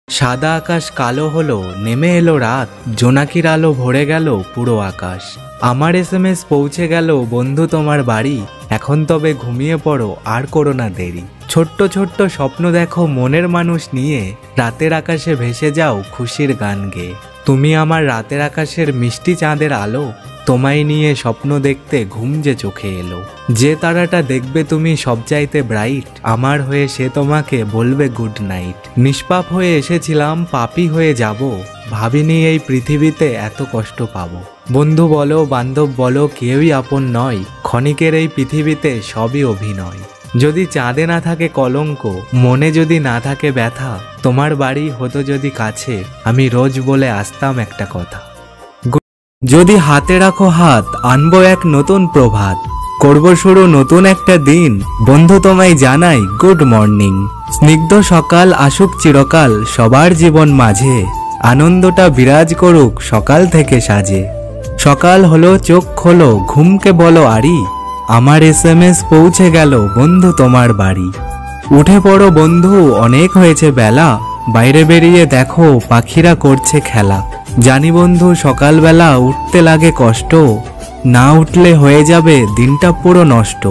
সাদা আকাশ কালো হলো, নেমে এলো রাত, জোনাকির আলো ভরে গেল পুরো আকাশ। আমার SMS পৌঁছে গেল বন্ধু তোমার বাড়ি, এখন তবে ঘুমিয়ে পড়ো আর করো না দেরি। ছোট্ট ছোট্ট স্বপ্ন দেখো মনের মানুষ নিয়ে, রাতের আকাশে ভেসে যাও খুশির গান গেয়ে। তুমি আমার রাতের আকাশের মিষ্টি চাঁদের আলো, তোমায় নিয়ে স্বপ্ন দেখতে ঘুম যে চোখে এলো। যে তারাটা দেখবে তুমি সবচাইতে ব্রাইট, আমার হয়ে সে তোমাকে বলবে গুড নাইট। নিষ্পাপ হয়ে এসেছিলাম, পাপী হয়ে যাব, ভাবিনি এই পৃথিবীতে এত কষ্ট পাবো। বন্ধু বলো বান্ধব বলো কেউই আপন নয়, ক্ষণিকের এই পৃথিবীতে সবই অভিনয়। যদি চাঁদে না থাকে কলঙ্ক, মনে যদি না থাকে ব্যথা, তোমার বাড়ি হতো যদি কাছে, আমি রোজ বলে আসতাম একটা কথা। যদি হাতে রাখো হাত, আনবো এক নতুন প্রভাত, করব শুরু নতুন একটা দিন, বন্ধু তোমায় জানাই গুড মর্নিং। স্নিগ্ধ সকাল আসুক চিরকাল সবার জীবন মাঝে, আনন্দটা বিরাজ করুক সকাল থেকে সাজে। সকাল হলো চোখ খোলো ঘুমকে বলো আরি, আমার SMS পৌঁছে গেল বন্ধু তোমার বাড়ি। উঠে পড়ো বন্ধু অনেক হয়েছে বেলা, বাইরে বেরিয়ে দেখো পাখিরা করছে খেলা। জানি বন্ধু সকালবেলা উঠতে লাগে কষ্ট, না উঠলে হয়ে যাবে দিনটা পুরো নষ্ট।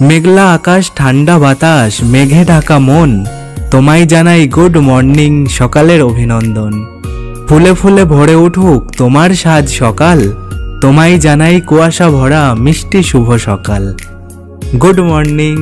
মেঘলা আকাশ ঠান্ডা বাতাস মেঘে ঢাকা মন, তোমায় জানাই গুড মর্নিং সকালের অভিনন্দন। ফুলে ফুলে ভরে উঠুক তোমার সাজ সকাল, তোমায় জানাই কুয়াশা ভরা মিষ্টি শুভ সকাল। Good morning.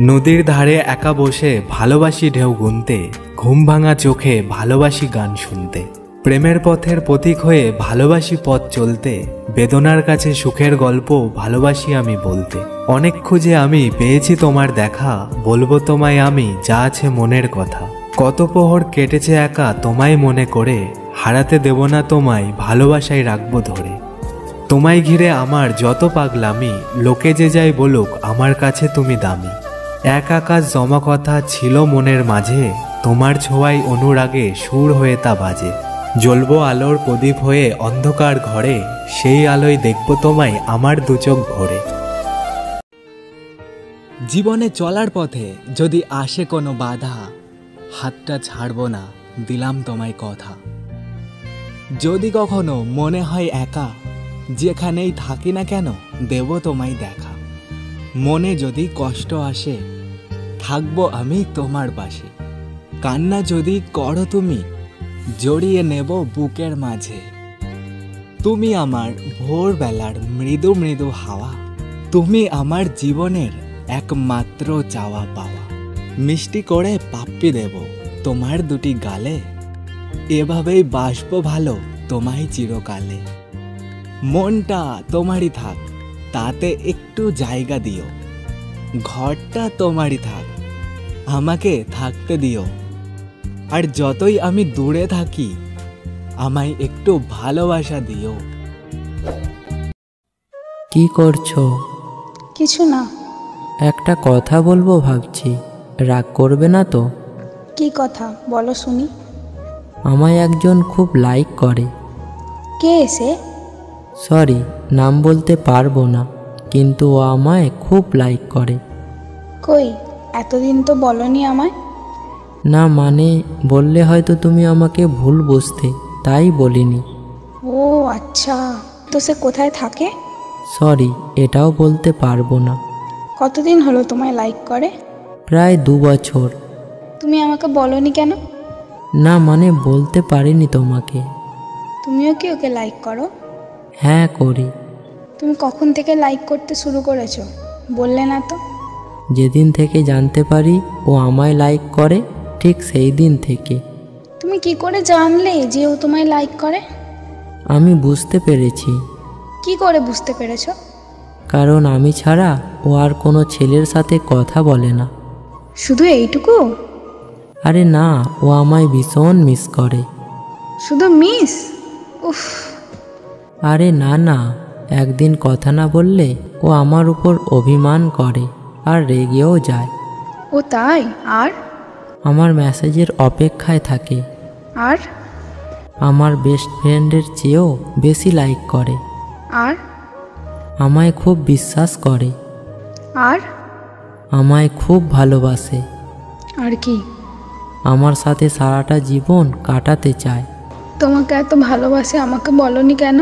নদীর ধারে একা বসে ভালোবাসি ঢেউ গুনতে, ঘুম ভাঙা চোখে ভালোবাসি গান শুনতে। প্রেমের পথের প্রতীক হয়ে ভালোবাসি পথ চলতে, বেদনার কাছে সুখের গল্প ভালোবাসি আমি বলতে। অনেক খুঁজে আমি পেয়েছি তোমার দেখা, বলবো তোমায় আমি যা আছে মনের কথা। কত প্রহর কেটেছে একা তোমায় মনে করে, হারাতে দেব না তোমায় ভালোবাসায় রাখবো ধরে। তোমায় ঘিরে আমার যত পাগলামি, লোকে যে যাই বলুক আমার কাছে তুমি দামি। এক আকাশ জমা কথা ছিল মনের মাঝে, তোমার ছোঁয়ায় অনুরাগে সুর হয়ে তা বাজে। জ্বলবো আলোর প্রদীপ হয়ে অন্ধকার ঘরে, সেই আলোয় দেখব তোমায় আমার দুচোখ ভরে। জীবনে চলার পথে যদি আসে কোনো বাধা, হাতটা ছাড়বো না দিলাম তোমায় কথা। যদি কখনো মনে হয় একা, যেখানেই থাকি না কেন দেব তোমায় দেখা। মনে যদি কষ্ট আসে, থাকবো আমি তোমার পাশে। কান্না যদি করো তুমি, জড়িয়ে নেব বুকের মাঝে। তুমি আমার ভোরবেলার মৃদু মৃদু হাওয়া, তুমি আমার জীবনের একমাত্র চাওয়া পাওয়া। মিষ্টি করে পাপ্পি দেব তোমার দুটি গালে, এভাবেই বাসবো ভালো তোমায় চিরকালে। মনটা তোমারই থাক, তাতে একটু জায়গা দিও। ঘরটা তোমারই থাক, আমাকে থাকতে দিও। আর যতই আমি দূরে থাকি, আমায় একটু ভালোবাসা দিও। কি করছো? কিছু না। একটা কথা বলবো ভাবছি, রাগ করবে না তো? কি কথা বলো শুনি। আমায় একজন খুব লাইক করে। কে এসে? সরি, নাম বলতে পারবো না, কিন্তু ও আমায় খুব লাইক করে। কই, এতদিন তো বলনি আমায়। না মানে, বললে হয়তো তুমি আমাকে ভুল বুঝতে, তাই বলিনি। ও আচ্ছা, তো সে কোথায় থাকে? সরি, এটাও বলতে পারবো না। কতদিন হলো তোমায় লাইক করে? প্রায় 2 বছর। তুমি আমাকে বলনি কেন? না মানে, বলতে পারিনি তোমাকে। তুমিও কি ওকে লাইক করো? হ্যাঁ করি। তুমি কখন থেকে লাইক করতে শুরু করেছো, বললে না তো? যেদিন থেকে জানতে পারি ও আমায় লাইক করে, ঠিক সেই দিন থেকে। তুমি কি করে জানলে যে ও তোমায় লাইক করে? আমি বুঝতে পেরেছি। কি করে বুঝতে পেরেছো? কারণ আমি ছাড়া ও আর কোনো ছেলের সাথে কথা বলে না। শুধু এইটুকু? আরে না, ও আমায় ভীষণ মিস করে। শুধু মিস? উফ। আরে না না, একদিন কথা না বললে ও আমার উপর অভিমান করে আর রেগেও যায়। ও তাই? আর? আমার মেসেজের অপেক্ষায় থাকে। আর? আমার বেস্ট ফ্রেন্ডের চেয়েও বেশি লাইক করে। আর? আমায় খুব বিশ্বাস করে। আর? আমায় খুব ভালোবাসে। আর কি? আমার সাথে সারাটা জীবন কাটাতে চায়। তোমাকে এত ভালোবাসে, আমাকে বলনি কেন?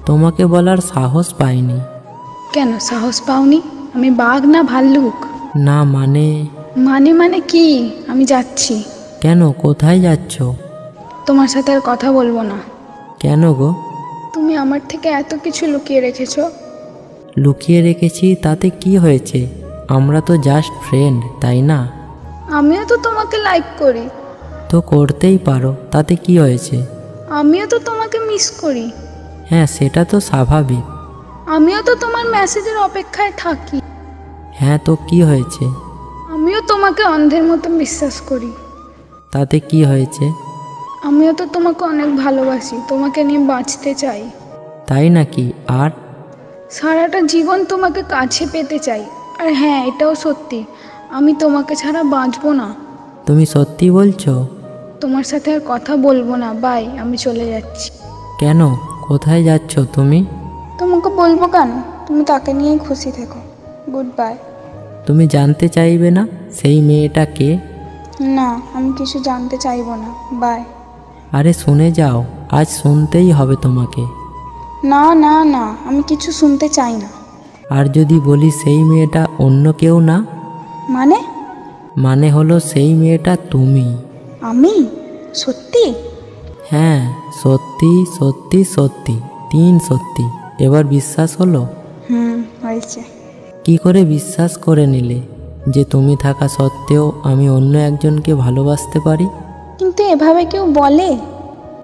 তোমাকে বলার সাহস পাইনি। কেন সাহস পাওনি? আমি বাঘ না ভাল্লুক? না মানে? মানে কি? আমি যাচ্ছি। কেন, কোথায় যাচ্ছ? তোমার সাথে আর কথা বলবো না। কেন গো? তুমি আমার থেকে এত কিছু লুকিয়ে রেখেছো। লুকিয়ে রেখেছি তাতে কি হয়েছে? আমরা তো জাস্ট ফ্রেন্ড, তাই না? আমিও তো তোমাকে লাইক করি। তো করতেই পারো, তাতে কি হয়েছে? আমিও তো তোমাকে মিস করি। হ্যাঁ, সেটা তো স্বাভাবিক। আমিও তো তোমার মেসেজের অপেক্ষায় থাকি। হ্যাঁ, তো কি হয়েছে? আমিও তোমাকে অন্ধের মতো বিশ্বাস করি। তাতে কি হয়েছে? আমিও তো তোমাকে অনেক ভালোবাসি, তোমাকে নিয়ে বাঁচতে চাই। তাই নাকি? আর সারাটা জীবন তোমাকে কাছে পেতে চাই। আর হ্যাঁ, এটাও সত্যি, আমি তোমাকে ছাড়া বাঁচবো না। তুমি সত্যি বলছো? তোমার সাথে আর কথা বলবো না, বাই, আমি চলে যাচ্ছি। কেন, কোথায় যাচ্ছ তুমি? তোমাকে বলবো কেন? তুমি তাকে নিয়েই খুশি থেকো। Good bye. তুমি জানতে চাইবে না সেই মেয়েটা কে? না, আমি কিছু জানতে চাইবো না, বাই। আরে শুনে যাও, আজ শুনতেই হবে তোমাকে। না না না, আমি কিছু শুনতে চাই না। আর যদি বলি সেই মেয়েটা অন্য কেউ না? মানে? মানে হলো সেই মেয়েটা তুমি। আমি? সত্যি? হ্যাঁ, সত্যি সত্যি সত্যি, 3 সত্যি। এবার বিশ্বাস হলো? হয়েছে। কি করে বিশ্বাস করে নিলে যে তুমি থাকা সত্ত্বেও আমি অন্য একজনকে ভালোবাসতে পারি? কিন্তু এভাবে কেউ বলে?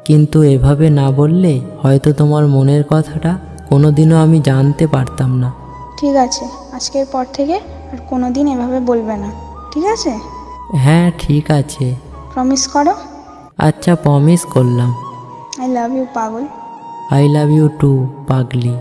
কিন্তু এভাবে না বললে হয়তো তোমার মনের কথাটা কোনোদিনও আমি জানতে পারতাম না। ঠিক আছে, আজকের পর থেকে আর কোনোদিন এভাবে বলবে না, ঠিক আছে? হ্যাঁ ঠিক আছে। প্রমিস করো। আচ্ছা, প্রমিস করলাম। আই লাভ ইউ পাগল। আই লাভ ইউ টু পাগলি।